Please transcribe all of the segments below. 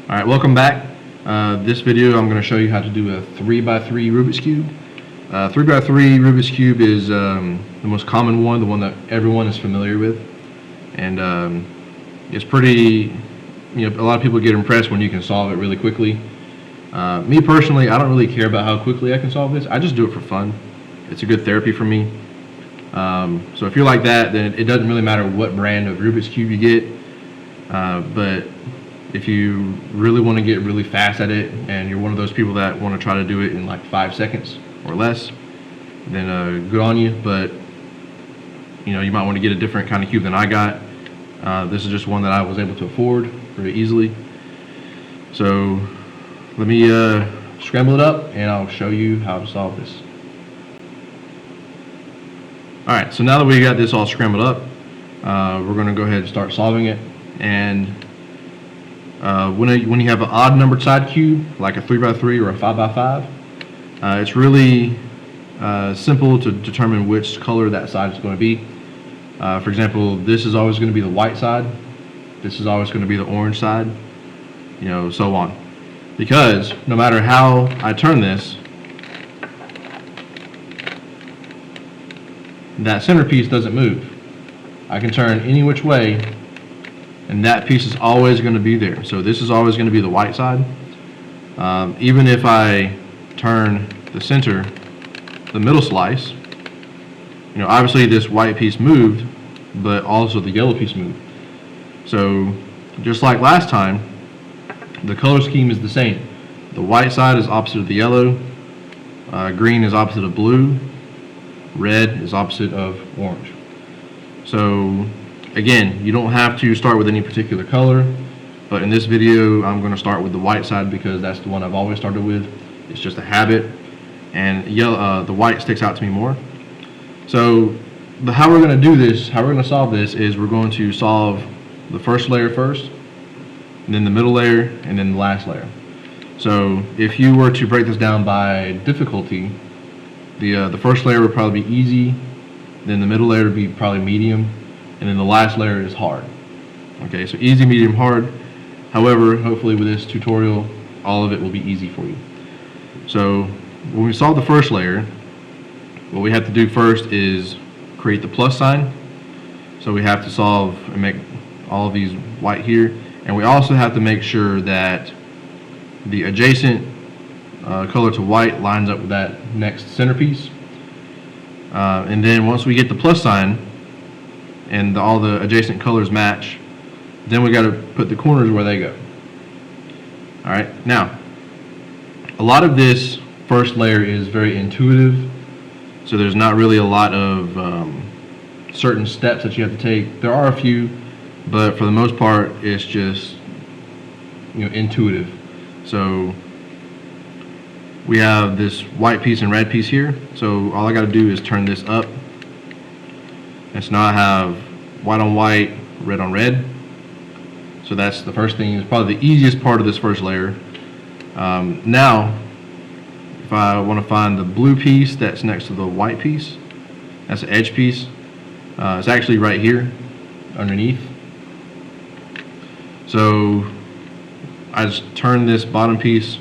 Alright, welcome back. This video I'm going to show you how to do a 3x3 Rubik's Cube. 3x3 Rubik's Cube is the most common one, the one that everyone is familiar with. And it's pretty, a lot of people get impressed when you can solve it really quickly. Me personally, I don't really care about how quickly I can solve this. I just do it for fun. It's a good therapy for me. So if you're like that, then it doesn't really matter what brand of Rubik's Cube you get. But if you really want to get really fast at it and you're one of those people that want to try to do it in like 5 seconds or less, then good on you. But you might want to get a different kind of cube than I got. This is just one that I was able to afford very easily. So let me scramble it up and I'll show you how to solve this. Alright, so now that we got this all scrambled up, we're going to go ahead and start solving it. And when you have an odd numbered side cube, like a 3x3 or a 5x5, it's really simple to determine which color that side is going to be. For example, this is always going to be the white side, this is always going to be the orange side, so on. Because no matter how I turn this, that centerpiece doesn't move. I can turn any which way and that piece is always going to be there. So this is always going to be the white side. Even if I turn the center, the middle slice, obviously this white piece moved, but also the yellow piece moved. So just like last time, the color scheme is the same. The white side is opposite of the yellow, green is opposite of blue, red is opposite of orange. So again, you don't have to start with any particular color, but in this video I'm going to start with the white side because that's the one I've always started with. It's just a habit, and the white sticks out to me more. So how we're going to do this, how we're going to solve this, is we're going to solve the first layer first, and then the middle layer, and then the last layer. So if you were to break this down by difficulty, the first layer would probably be easy, then the middle layer would be probably medium, and then the last layer is hard. Okay, so easy, medium, hard. However, hopefully with this tutorial, all of it will be easy for you. So when we solve the first layer, what we have to do first is create the plus sign. So we have to solve and make all of these white here, and we also have to make sure that the adjacent color to white lines up with that next centerpiece. And then once we get the plus sign and all the adjacent colors match, then we got to put the corners where they go. Alright, now a lot of this first layer is very intuitive, so there's not really a lot of certain steps that you have to take. There are a few, but for the most part it's just intuitive. So we have this white piece and red piece here, so all I got to do is turn this up. And so now I have white on white, red on red. So that's the first thing. It's probably the easiest part of this first layer. Now, if I want to find the blue piece that's next to the white piece, that's the edge piece. It's actually right here, underneath. So I just turn this bottom piece.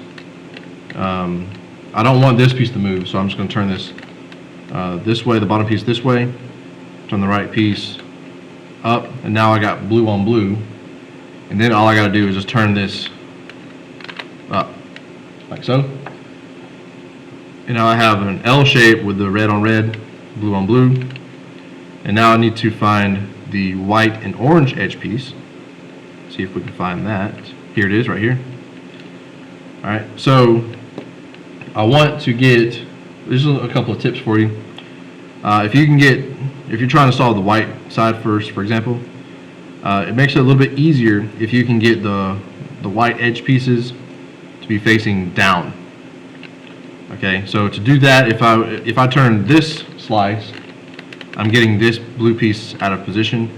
I don't want this piece to move, so I'm just going to turn this this way, the bottom piece this way. Turn the right piece up, and now I got blue on blue, and then all I got to do is just turn this up like so, and now I have an L shape with the red on red, blue on blue. And now I need to find the white and orange edge piece. See if we can find that. Here it is, right here. Alright, so I want to get, this is a couple of tips for you. If you're trying to solve the white side first, for example, it makes it a little bit easier if you can get the white edge pieces to be facing down. Okay, so to do that, if I turn this slice, I'm getting this blue piece out of position.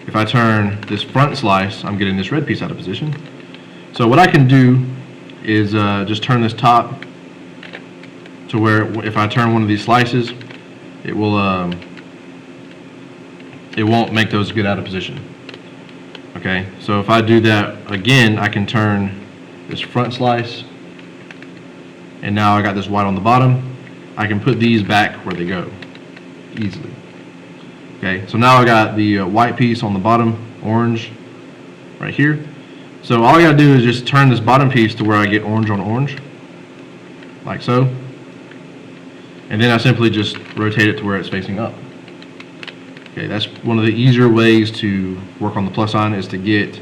If I turn this front slice, I'm getting this red piece out of position. So what I can do is just turn this top to where if I turn one of these slices, it won't make those get out of position. Okay, so if I do that again, I can turn this front slice, and now I got this white on the bottom. I can put these back where they go easily. Okay, so now I got the white piece on the bottom, orange right here. So all I gotta do is just turn this bottom piece to where I get orange on orange, like so. And then I simply just rotate it to where it's facing up. Okay, that's one of the easier ways to work on the plus sign, is to get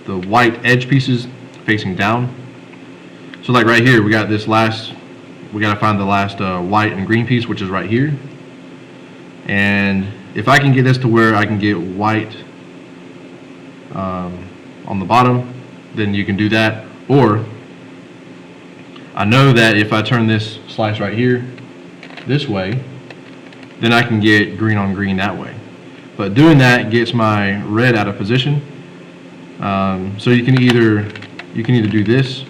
the white edge pieces facing down. So like right here, we got this last, we gotta find the last white and green piece, which is right here. And if I can get this to where I can get white on the bottom, then you can do that. Or I know that if I turn this slice right here this way, then I can get green on green that way. But doing that gets my red out of position. So you can either do this.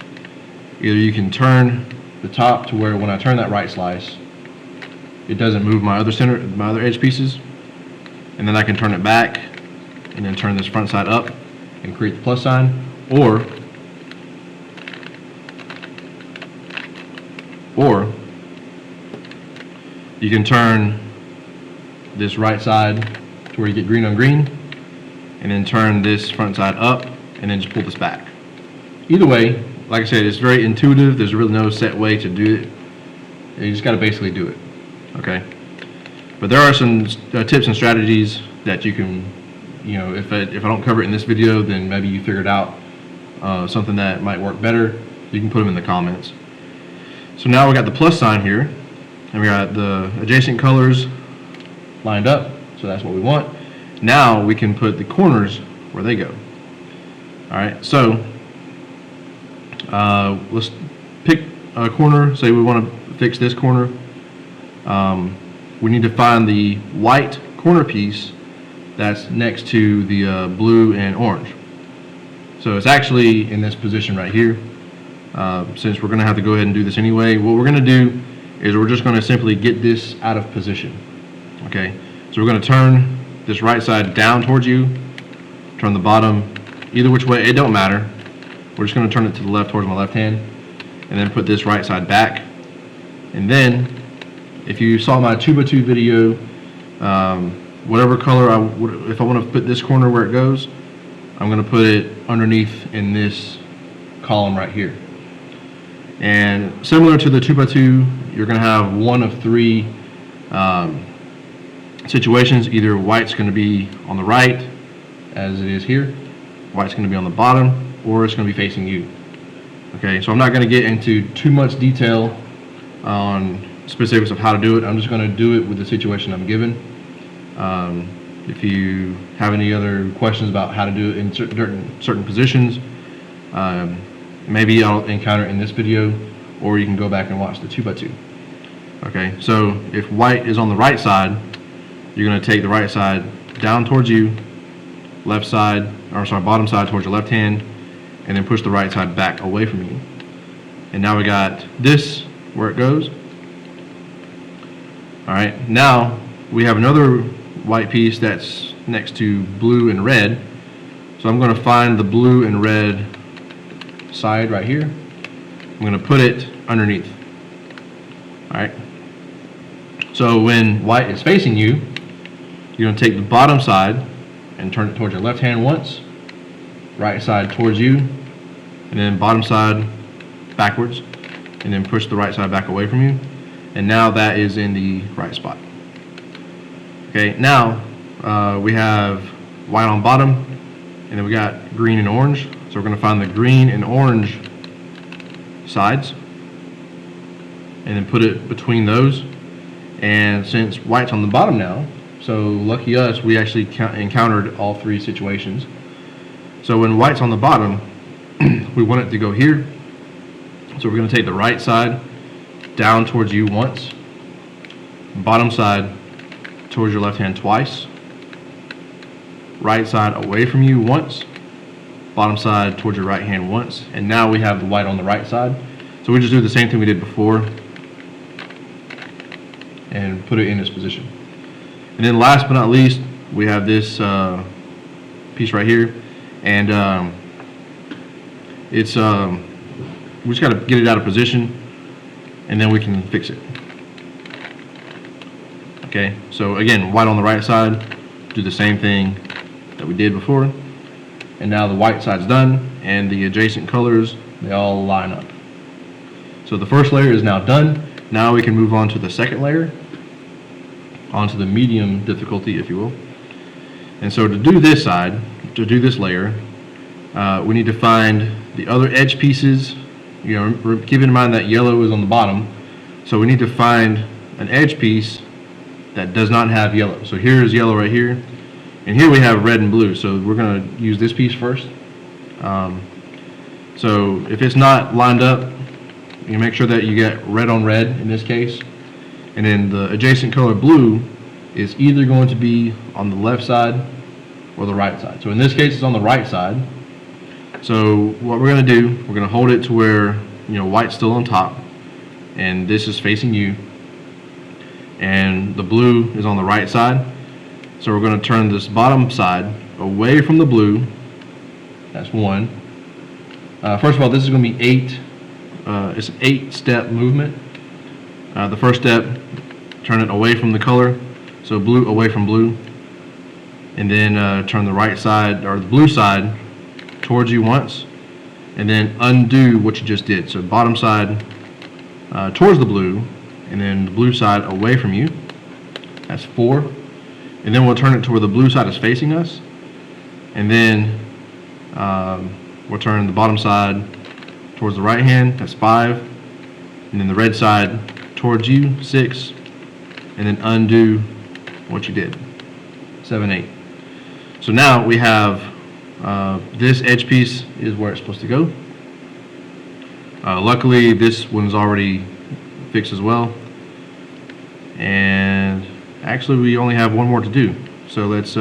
Either you can turn the top to where when I turn that right slice, it doesn't move my other edge pieces, and then I can turn it back and then turn this front side up and create the plus sign. Or you can turn this right side to where you get green on green, and then turn this front side up and then just pull this back. Either way, like I said, it's very intuitive. There's really no set way to do it. You just got to basically do it. Okay. But there are some tips and strategies that you can, if I don't cover it in this video, then maybe you figured out something that might work better. You can put them in the comments. So now we got the plus sign here, and we got the adjacent colors lined up. So that's what we want. Now we can put the corners where they go. All right. So let's pick a corner. Say we want to fix this corner. We need to find the white corner piece that's next to the blue and orange. So it's actually in this position right here. Since we're going to have to go ahead and do this anyway, what we're going to do is we're just going to simply get this out of position. Okay, so we're going to turn this right side down towards you, turn the bottom either which way, it don't matter. We're just going to turn it to the left towards my left hand, and then put this right side back. And then if you saw my 2x2 video, whatever color if I want to put this corner where it goes, I'm going to put it underneath in this column right here. And similar to the 2x2, you're going to have one of three situations. Either white's going to be on the right, as it is here, white's going to be on the bottom, or it's going to be facing you. Okay, so I'm not going to get into too much detail on specifics of how to do it. I'm just going to do it with the situation I'm given. If you have any other questions about how to do it in certain positions, maybe I'll encounter it in this video, or you can go back and watch the 2x2. Okay, so if white is on the right side, you're going to take the right side down towards you, bottom side towards your left hand, and then push the right side back away from you. And now we got this where it goes. All right, now we have another white piece that's next to blue and red. So I'm going to find the blue and red side right here. I'm going to put it underneath. All right. So when white is facing you, you're going to take the bottom side and turn it towards your left hand once, right side towards you, and then bottom side backwards, and then push the right side back away from you. And now that is in the right spot. Okay, now we have white on bottom, and then we got green and orange. So we're going to find the green and orange sides, and then put it between those. And since white's on the bottom now, so lucky us, we actually encountered all three situations. So when white's on the bottom, we want it to go here. So we're going to take the right side down towards you once, bottom side towards your left hand twice, right side away from you once, bottom side towards your right hand once, and now we have the white on the right side. So we just do the same thing we did before and put it in this position. And then last but not least, we have this piece right here, and it's we just got to get it out of position, and then we can fix it. Okay, so again, white on the right side, do the same thing that we did before, and now the white side's done, and the adjacent colors, they all line up. So the first layer is now done. Now we can move on to the second layer, onto the medium difficulty, if you will. And so to do this side, to do this layer, we need to find the other edge pieces. You know, keep in mind that yellow is on the bottom, so we need to find an edge piece that does not have yellow. So here is yellow right here, and here we have red and blue. So we're going to use this piece first. So if it's not lined up, you make sure that you get red on red in this case, and then the adjacent color blue is either going to be on the left side or the right side. So in this case, it's on the right side. So what we're going to do, we're going to hold it to where, you know, white's still on top, and this is facing you, and the blue is on the right side. So we're going to turn this bottom side away from the blue. That's one. First of all, this is going to be it's an 8-step movement. The first step, turn it away from the color, so blue away from blue, and then turn the right side, or the blue side, towards you once, and then undo what you just did. So bottom side towards the blue, and then the blue side away from you. That's 4. And then we'll turn it to where the blue side is facing us, and then we'll turn the bottom side towards the right hand. That's 5. And then the red side towards you, 6. And then undo what you did, 7, 8. So now we have this edge piece is where it's supposed to go. Luckily, this one's already fixed as well. And actually, we only have one more to do. So let's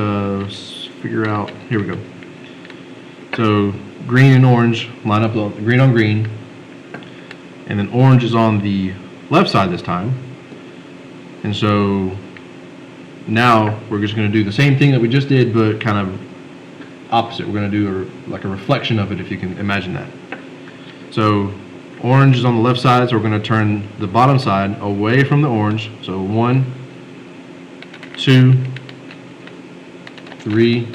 figure out. Here we go. So green and orange line up, green on green, and then orange is on the left side this time. And so now we're just going to do the same thing that we just did, but kind of opposite. We're going to do like a reflection of it, if you can imagine that. So orange is on the left side, so we're going to turn the bottom side away from the orange. So 1, 2, 3,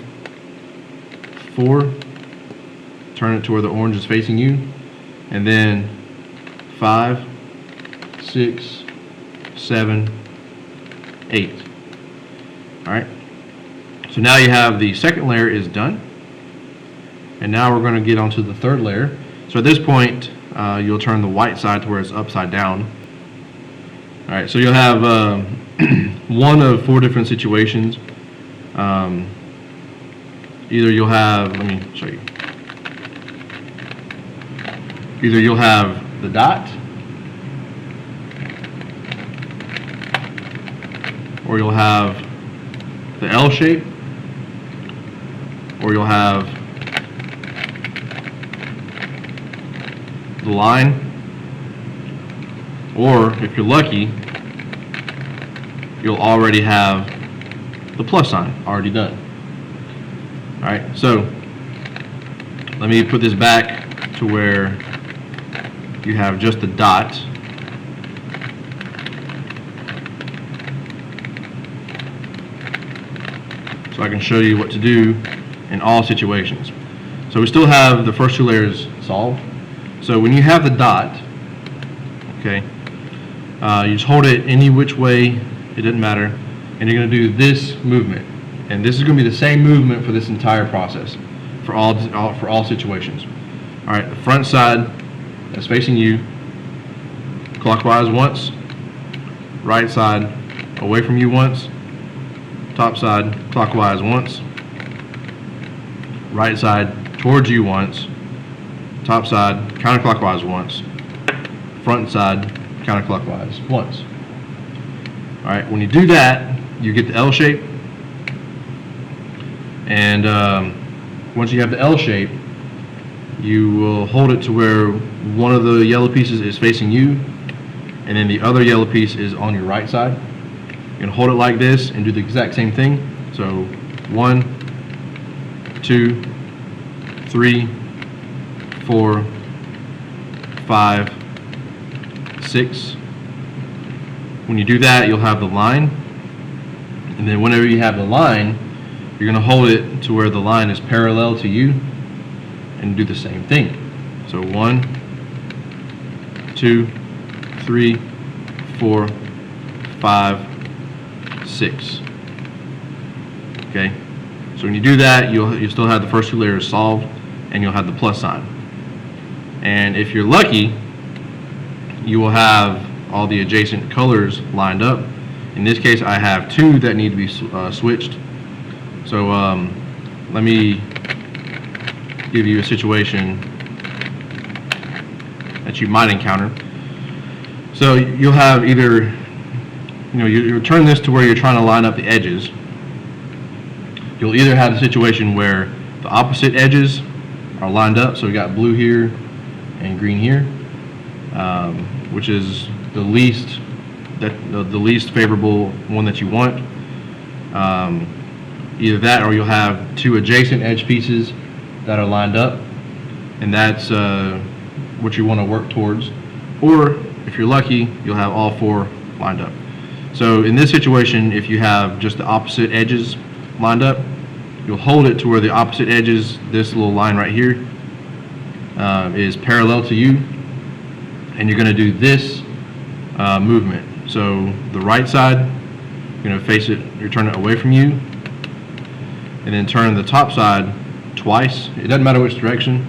4. Turn it to where the orange is facing you, and then 5, 6, 7, 8. All right. So now you have the second layer is done, and now we're going to get onto the third layer. So at this point, you'll turn the white side to where it's upside down. All right. So you'll have one of 4 different situations. Either you'll have, let me show you. Either you'll have the dot, or you'll have the L shape, or you'll have the line, or if you're lucky, you'll already have the plus sign already done. All right, so let me put this back to where you have just the dot. So I can show you what to do in all situations. So we still have the first 2 layers solved. So when you have the dot, okay, you just hold it any which way, it doesn't matter, and you're going to do this movement. And this is going to be the same movement for this entire process, for all situations. All right, the front side that's facing you, clockwise once, right side away from you once, top side clockwise once, right side towards you once, top side counterclockwise once, front side counterclockwise once. All right, when you do that, you get the L shape, and once you have the L shape, you will hold it to where one of the yellow pieces is facing you, and then the other yellow piece is on your right side. You're going to hold it like this and do the exact same thing. So 1, 2, 3, 4, 5, 6. When you do that, you'll have the line. And then whenever you have the line, you're going to hold it to where the line is parallel to you and do the same thing. So 1, 2, 3, 4, 5, 6. Okay? So when you do that, you'll still have the first two layers solved, and you'll have the plus sign. And if you're lucky, you will have all the adjacent colors lined up. In this case, I have 2 that need to be switched. So let me give you a situation that you might encounter. So you'll have either, you'll turn this to where you're trying to line up the edges. You'll either have a situation where the opposite edges are lined up, so we got blue here and green here, which is the least favorable one that you want. Either that, or you'll have 2 adjacent edge pieces that are lined up, and that's what you want to work towards. Or if you're lucky, you'll have all 4 lined up. So in this situation, if you have just the opposite edges lined up, you'll hold it to where the opposite edges, this little line right here, is parallel to you, and you're going to do this movement. So the right side, you're going to face it, you turn it away from you, and then turn the top side twice. It doesn't matter which direction.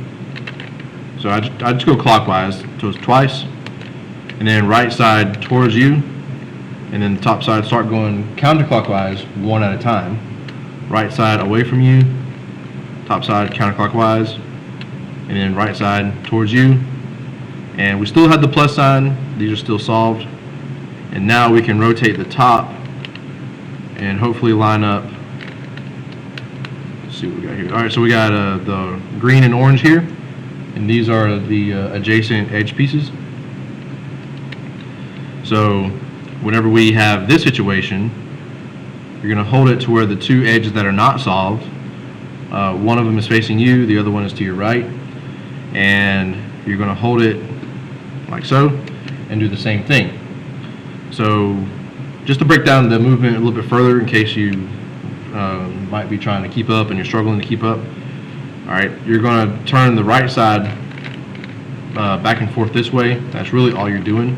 So I just go clockwise, so it's twice, and then right side towards you, and then the top side start going counterclockwise one at a time. Right side away from you, top side counterclockwise, and then right side towards you. And we still have the plus sign, these are still solved. And now we can rotate the top and hopefully line up. Let's see what we got here. Alright, so we got the green and orange here, and these are the adjacent edge pieces. So whenever we have this situation, you're going to hold it to where the 2 edges that are not solved, one of them is facing you, the other one is to your right, and you're going to hold it like so and do the same thing. So just to break down the movement a little bit further in case you might be trying to keep up and you're struggling to keep up. Alright, you're going to turn the right side back and forth this way. That's really all you're doing.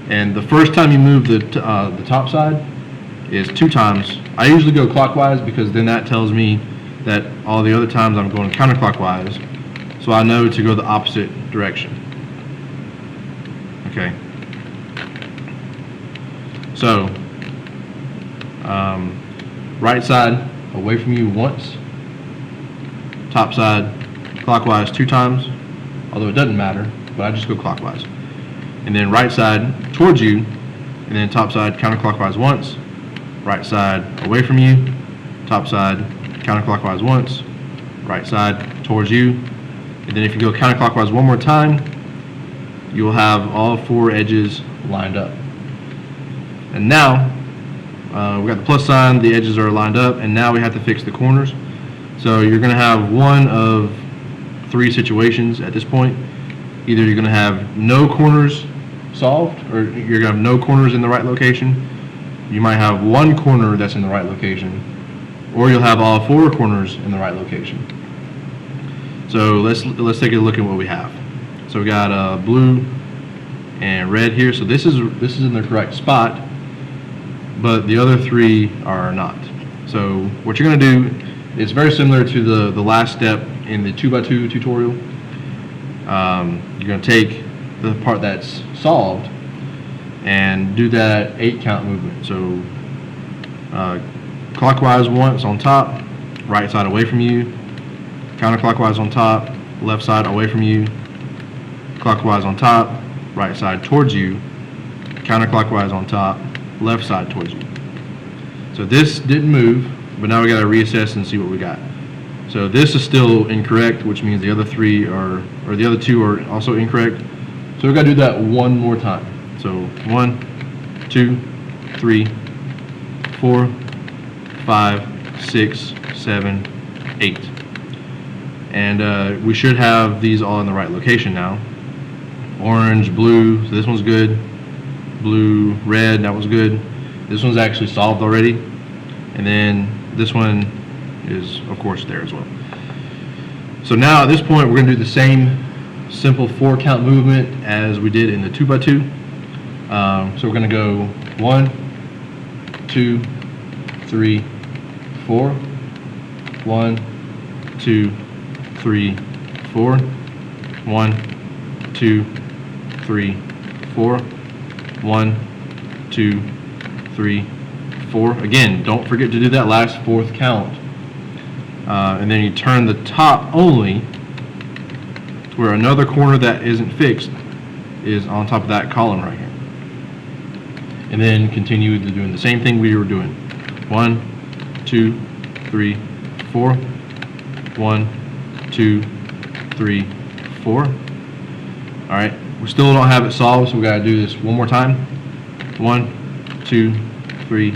And the first time you move the top side is 2 times. I usually go clockwise because then that tells me that all the other times I'm going counterclockwise, so I know to go the opposite direction. Okay. So right side away from you once, top side clockwise 2 times, although it doesn't matter, but I just go clockwise. And then right side towards you, and then top side counterclockwise once, right side away from you, top side counterclockwise once, right side towards you, and then if you go counterclockwise one more time, you will have all 4 edges lined up. And now we got the plus sign, the edges are lined up, and now we have to fix the corners. So you're going to have one of 3 situations at this point. Either you're going to have no corners solved, or you're going to have no corners in the right location. You might have 1 corner that's in the right location, or you'll have all 4 corners in the right location. So let's take a look at what we have. So we got blue and red here. So this is in the correct spot, but the other 3 are not. So what you're going to do is very similar to the last step in the 2x2 tutorial. You're going to take the part that's solved and do that 8 count movement. So clockwise once on top, right side away from you, counterclockwise on top, left side away from you, clockwise on top, right side towards you, counterclockwise on top, left side towards you. So this didn't move, but now we got to reassess and see what we got. So this is still incorrect, which means the other 3 are, or the other 2 are also incorrect. So we've got to do that one more time. So 1, 2, 3, 4, 5, 6, 7, 8. And we should have these all in the right location now. orange, blue, so this one's good. Blue, red, that was good. This one's actually solved already. And then this one is, of course, there as well. So now at this point, we're going to do the same simple 4-count movement as we did in the 2x2. So we're going to go 1, 2, 3, 4. 1, 2, 3, 4. 1, 2, 3, 4. 1, 2, 3, 4. Again, don't forget to do that last 4th count. And then you turn the top only to where another corner that isn't fixed is on top of that column right here. And then continue doing the same thing we were doing. 1, 2, 3, 4. 1, 2, 3, 4. Alright, we still don't have it solved, so we got to do this one more time. 1, 2, 3,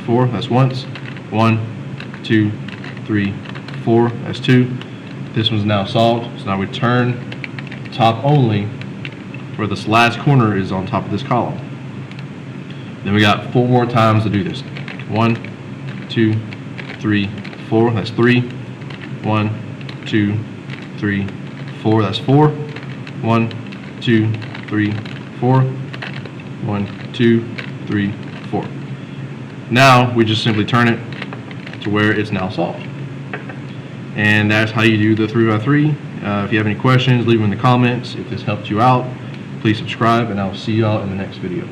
4. That's once. 1, 2, 3, 4. That's 2. This one's now solved. So now we turn top only where this last corner is on top of this column. Then we got 4 more times to do this. 1, 2, 3, 4. That's 3. 1, 2, 3, 4. That's 4. 1, 2, 3, 4. 1, 2, 3, 4. Now we just simply turn it to where it's now solved. And that's how you do the 3x3. If you have any questions, leave them in the comments. If this helped you out, please subscribe, and I'll see y'all in the next video.